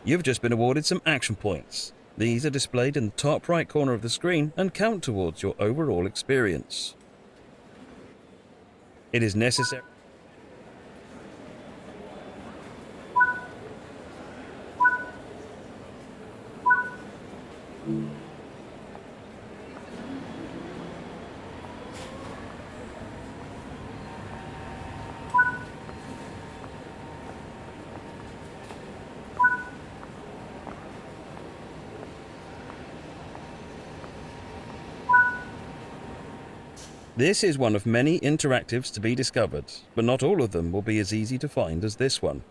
You've just been awarded some action points. These are displayed in the top right corner of the screen and count towards your overall experience. It is necessary. This is one of many interactives to be discovered, but not all of them will be as easy to find as this one.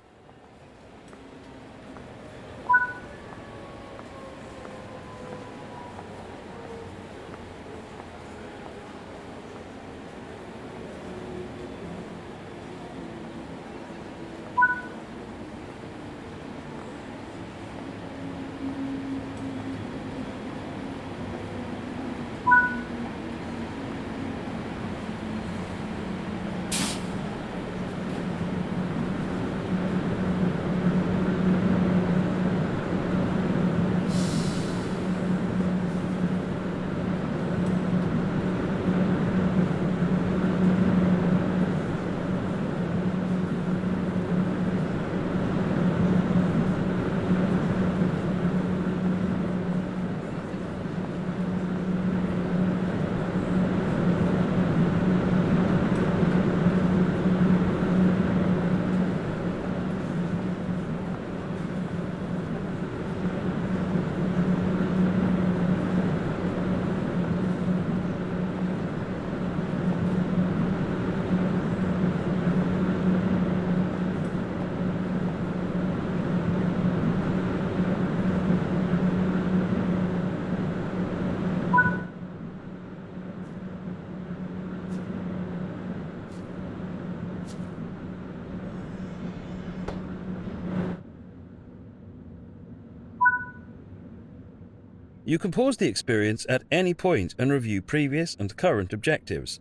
You can pause the experience at any point and review previous and current objectives.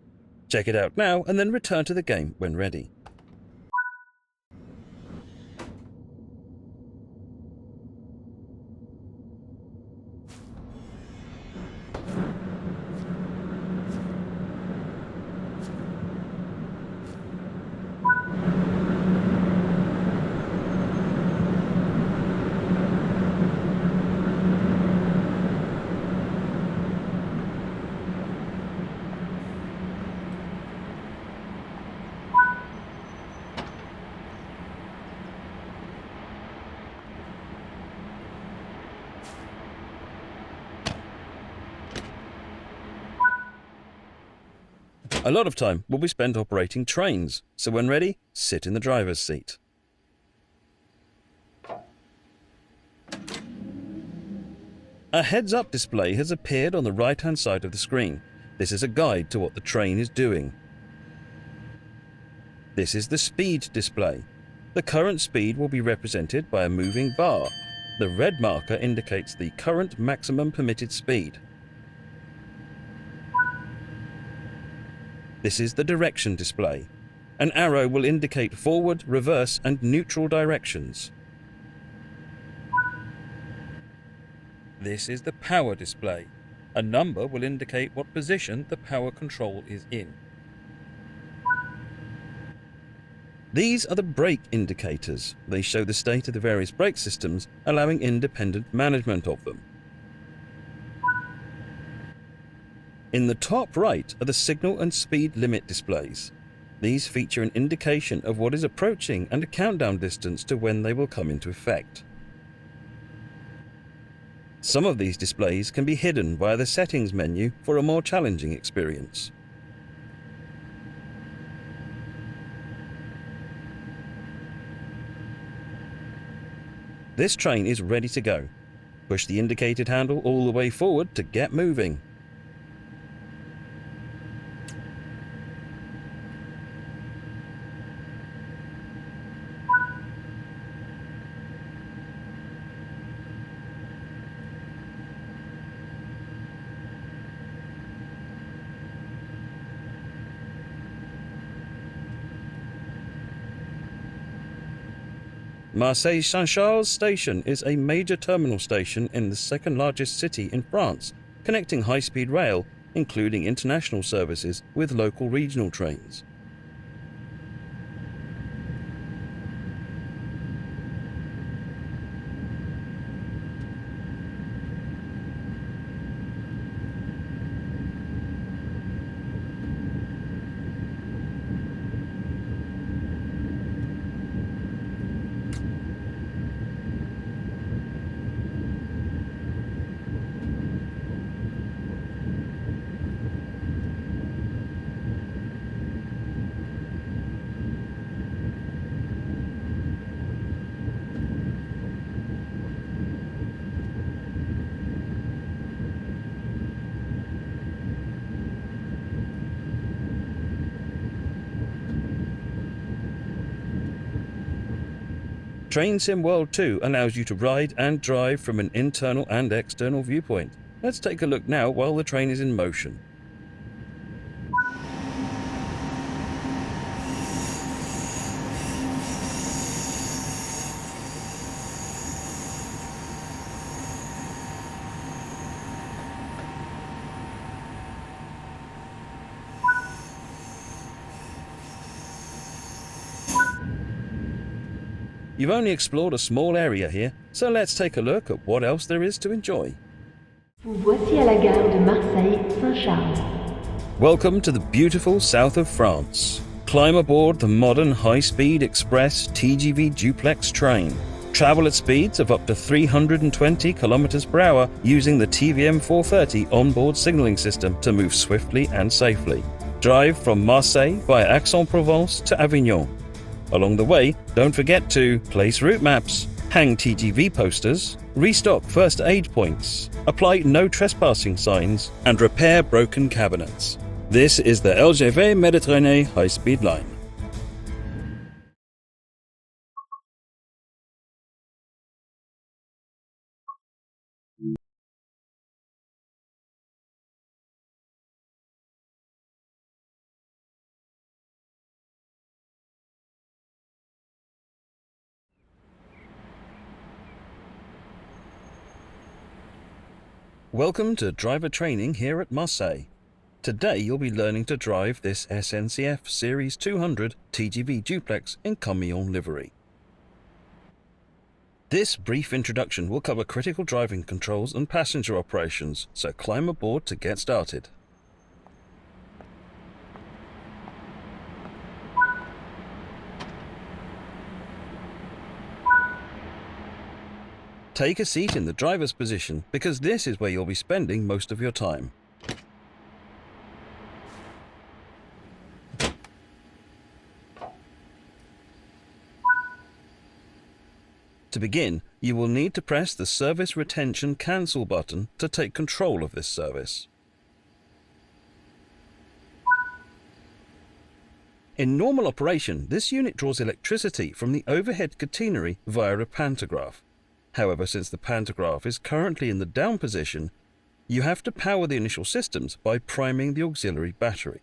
Check it out now and then return to the game when ready. A lot of time will be spent operating trains, so when ready, sit in the driver's seat. A heads-up display has appeared on the right-hand side of the screen. This is a guide to what the train is doing. This is the speed display. The current speed will be represented by a moving bar. The red marker indicates the current maximum permitted speed. This is the direction display. An arrow will indicate forward, reverse, and neutral directions. This is the power display. A number will indicate what position the power control is in. These are the brake indicators. They show the state of the various brake systems, allowing independent management of them. In the top right are the signal and speed limit displays. These feature an indication of what is approaching and a countdown distance to when they will come into effect. Some of these displays can be hidden via the settings menu for a more challenging experience. This train is ready to go. Push the indicated handle all the way forward to get moving. Marseille Saint-Charles station is a major terminal station in the second largest city in France, connecting high-speed rail, including international services, with local regional trains. Train Sim World 2 allows you to ride and drive from an internal and external viewpoint. Let's take a look now while the train is in motion. You've only explored a small area here, so let's take a look at what else there is to enjoy. Vous voici à la gare de Marseille-Saint-Charles. Welcome to the beautiful south of France. Climb aboard the modern high-speed express TGV duplex train. Travel at speeds of up to 320 km per hour using the TVM 430 onboard signalling system to move swiftly and safely. Drive from Marseille via Aix-en-Provence to Avignon. Along the way, don't forget to place route maps, hang TGV posters, restock first aid points, apply no trespassing signs, and repair broken cabinets. This is the LGV Mediterranee high-speed line. Welcome to driver training here at Marseille. Today you'll be learning to drive this SNCF Series 200 TGV duplex in camion livery. This brief introduction will cover critical driving controls and passenger operations, so climb aboard to get started. Take a seat in the driver's position because this is where you'll be spending most of your time. To begin, you will need to press the Service Retention Cancel button to take control of this service. In normal operation, this unit draws electricity from the overhead catenary via a pantograph. However, since the pantograph is currently in the down position, you have to power the initial systems by priming the auxiliary battery.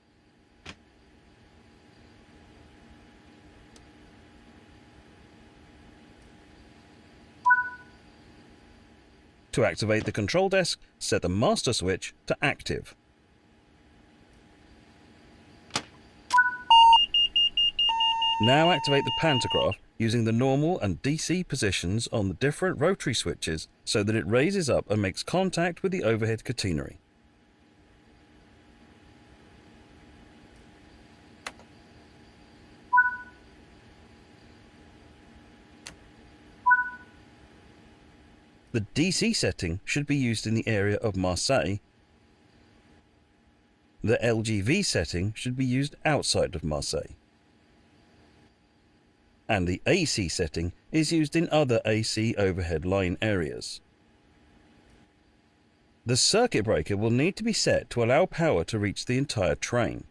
To activate the control desk, set the master switch to active. Now activate the pantograph using the normal and DC positions on the different rotary switches so that it raises up and makes contact with the overhead catenary. The DC setting should be used in the area of Marseille. The LGV setting should be used outside of Marseille. And the AC setting is used in other AC overhead line areas. The circuit breaker will need to be set to allow power to reach the entire train.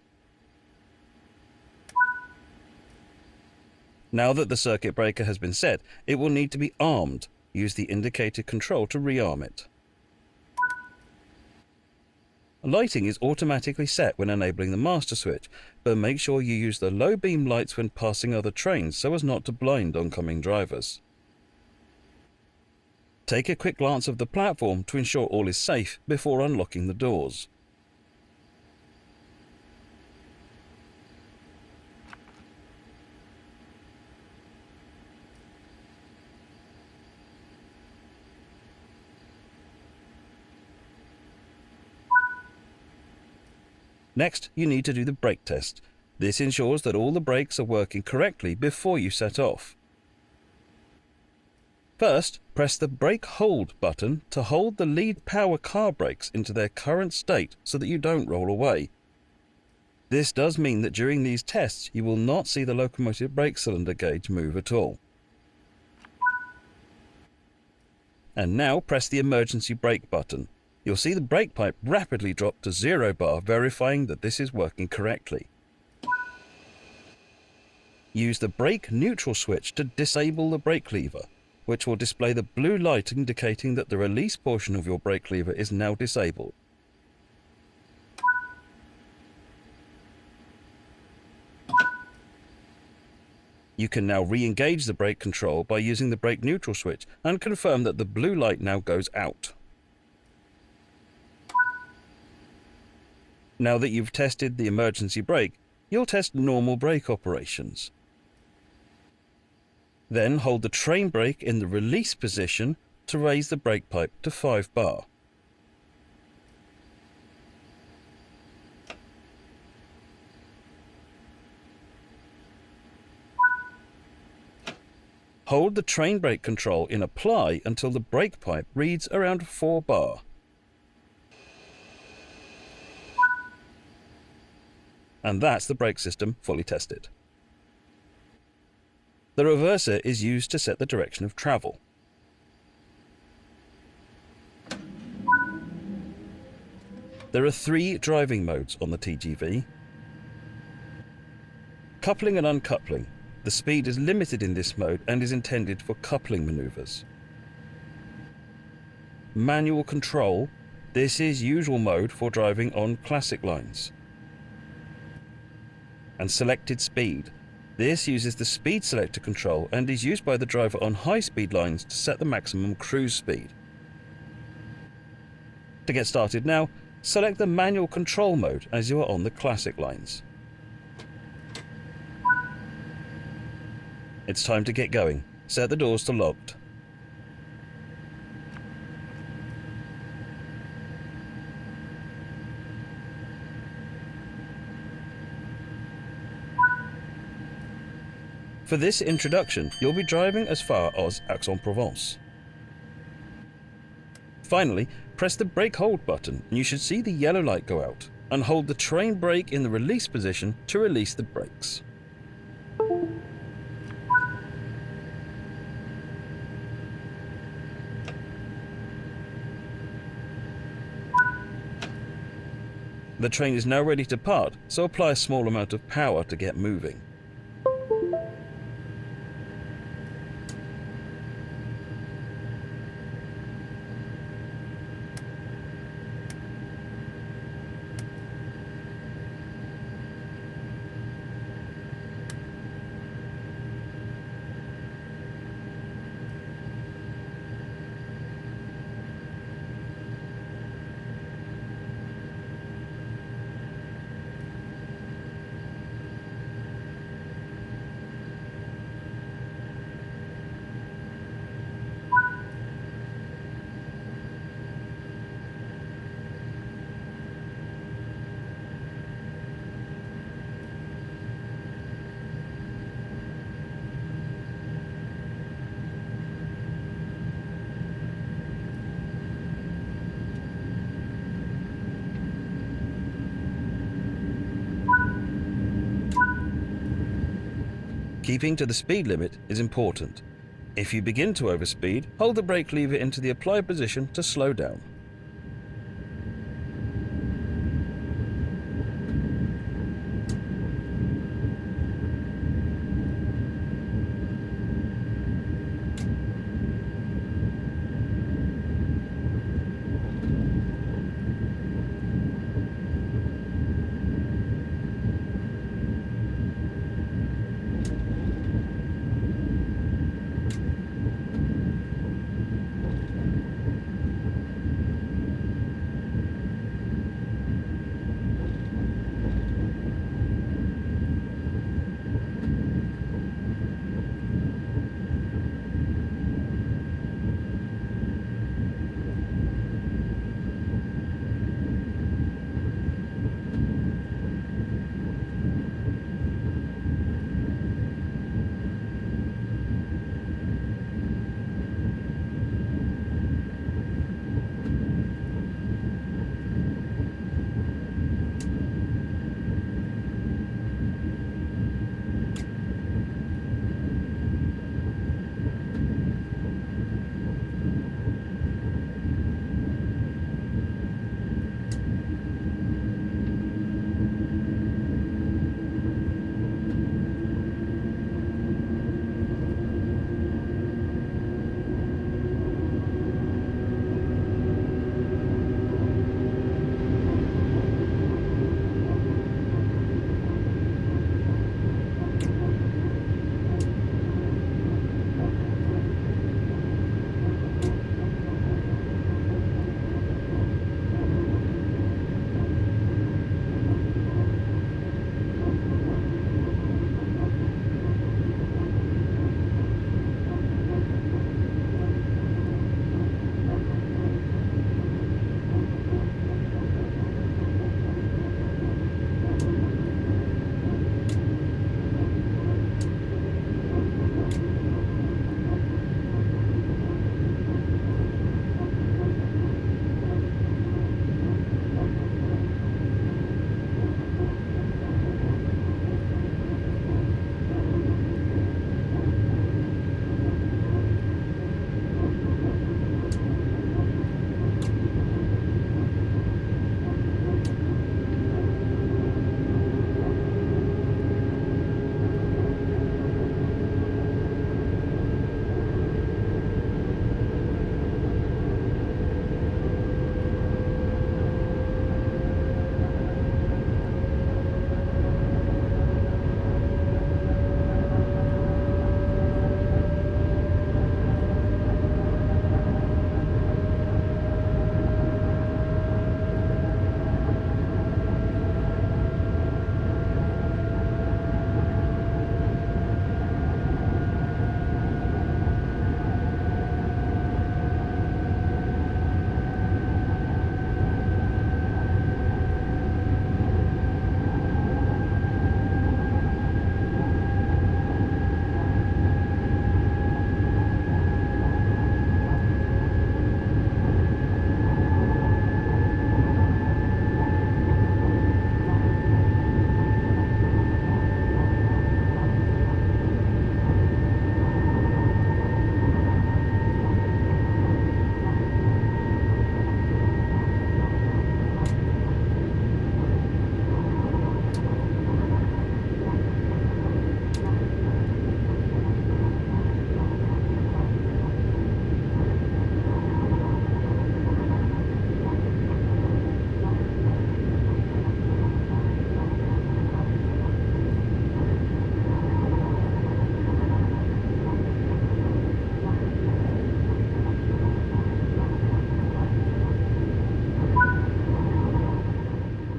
Now that the circuit breaker has been set, it will need to be armed. Use the indicator control to rearm it. Lighting is automatically set when enabling the master switch, but make sure you use the low beam lights when passing other trains so as not to blind oncoming drivers. Take a quick glance of the platform to ensure all is safe before unlocking the doors. Next, you need to do the brake test. This ensures that all the brakes are working correctly before you set off. First, press the brake hold button to hold the lead power car brakes into their current state so that you don't roll away. This does mean that during these tests you will not see the locomotive brake cylinder gauge move at all. And now press the emergency brake button. You'll see the brake pipe rapidly drop to 0 bar, verifying that this is working correctly. Use the brake neutral switch to disable the brake lever, which will display the blue light indicating that the release portion of your brake lever is now disabled. You can now re-engage the brake control by using the brake neutral switch and confirm that the blue light now goes out. Now that you've tested the emergency brake, you'll test normal brake operations. Then hold the train brake in the release position to raise the brake pipe to 5 bar. Hold the train brake control in apply until the brake pipe reads around 4 bar. And that's the brake system fully tested. The reverser is used to set the direction of travel. There are 3 driving modes on the TGV. Coupling and uncoupling. The speed is limited in this mode and is intended for coupling maneuvers. Manual control. This is usual mode for driving on classic lines. And selected speed. This uses the speed selector control and is used by the driver on high-speed lines to set the maximum cruise speed. To get started now, select the manual control mode as you are on the classic lines. It's time to get going. Set the doors to locked. For this introduction, you'll be driving as far as Aix-en-Provence. Finally, press the brake hold button and you should see the yellow light go out, and hold the train brake in the release position to release the brakes. The train is now ready to part, so apply a small amount of power to get moving. Keeping to the speed limit is important. If you begin to overspeed, hold the brake lever into the apply position to slow down.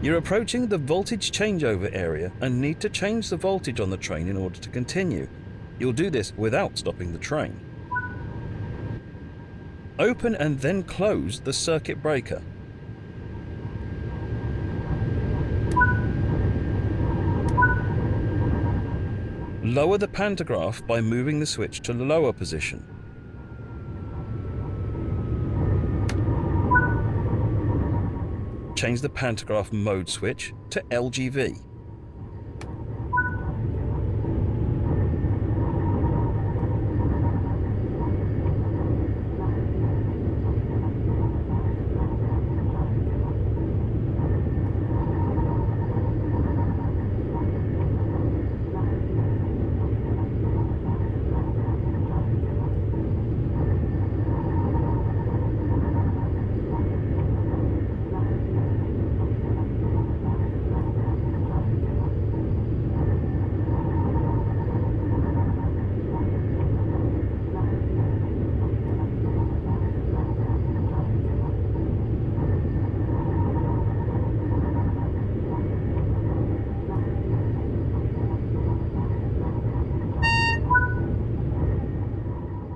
You're approaching the voltage changeover area and need to change the voltage on the train in order to continue. You'll do this without stopping the train. Open and then close the circuit breaker. Lower the pantograph by moving the switch to the lower position. Change the pantograph mode switch to LGV.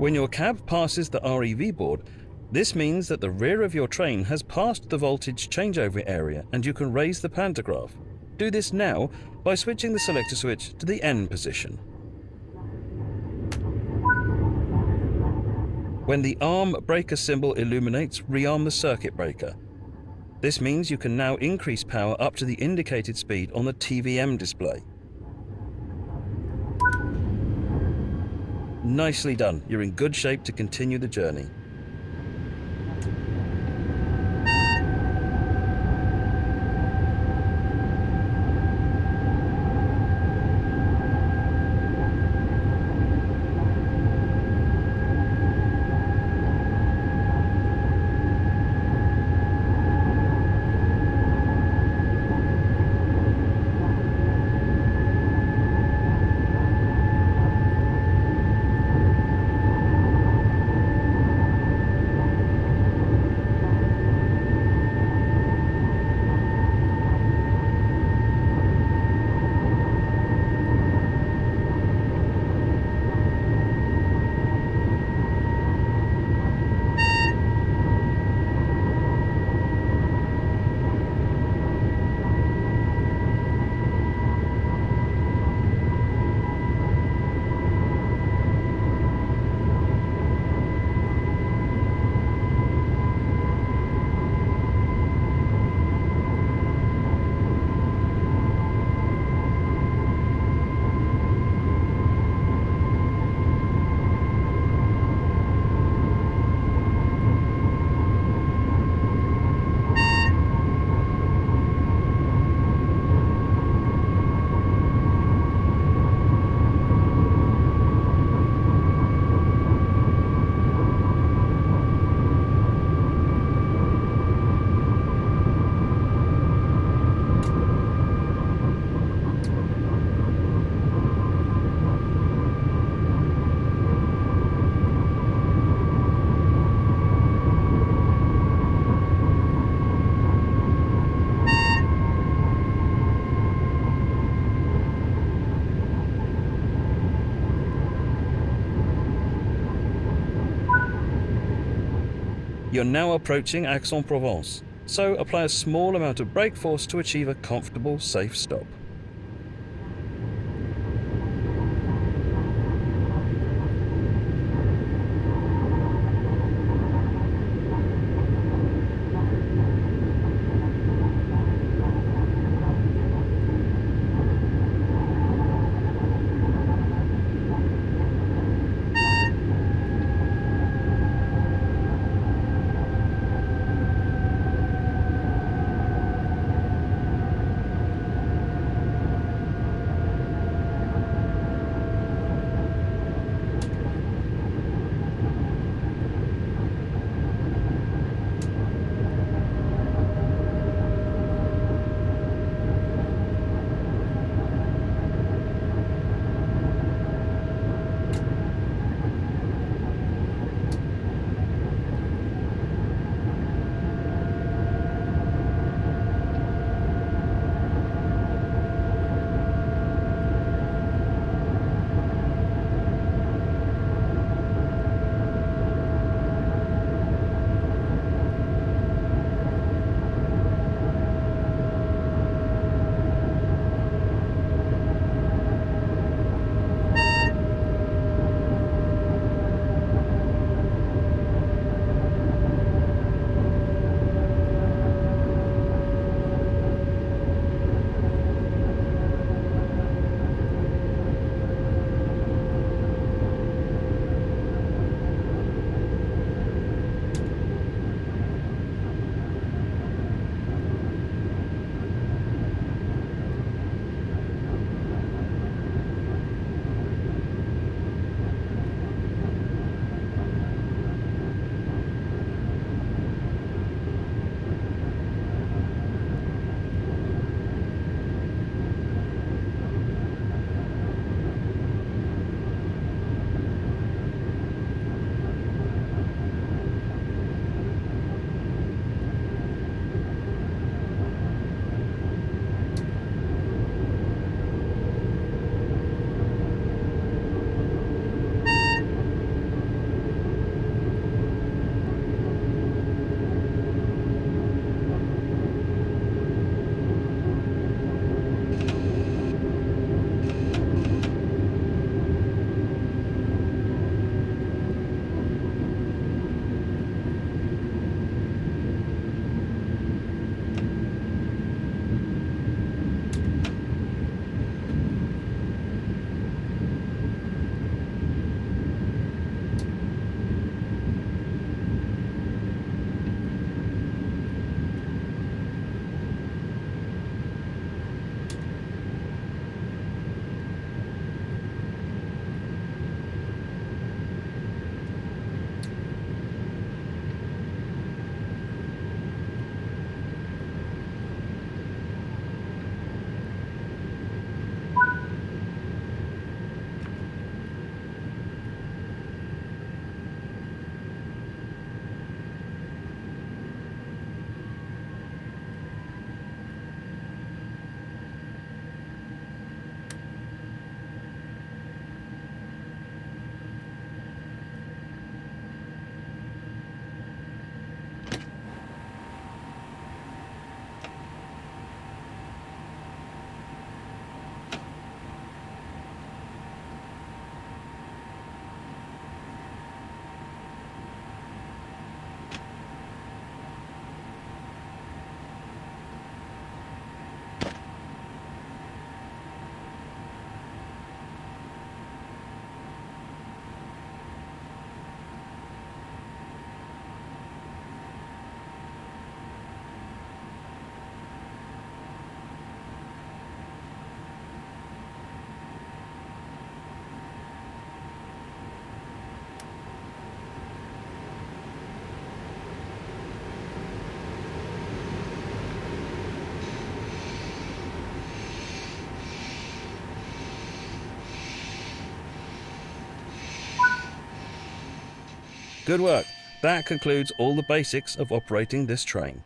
When your cab passes the REV board, this means that the rear of your train has passed the voltage changeover area and you can raise the pantograph. Do this now by switching the selector switch to the N position. When the arm breaker symbol illuminates, rearm the circuit breaker. This means you can now increase power up to the indicated speed on the TVM display. Nicely done. You're in good shape to continue the journey. You're now approaching Aix-en-Provence, so apply a small amount of brake force to achieve a comfortable, safe stop. Good work. That concludes all the basics of operating this train.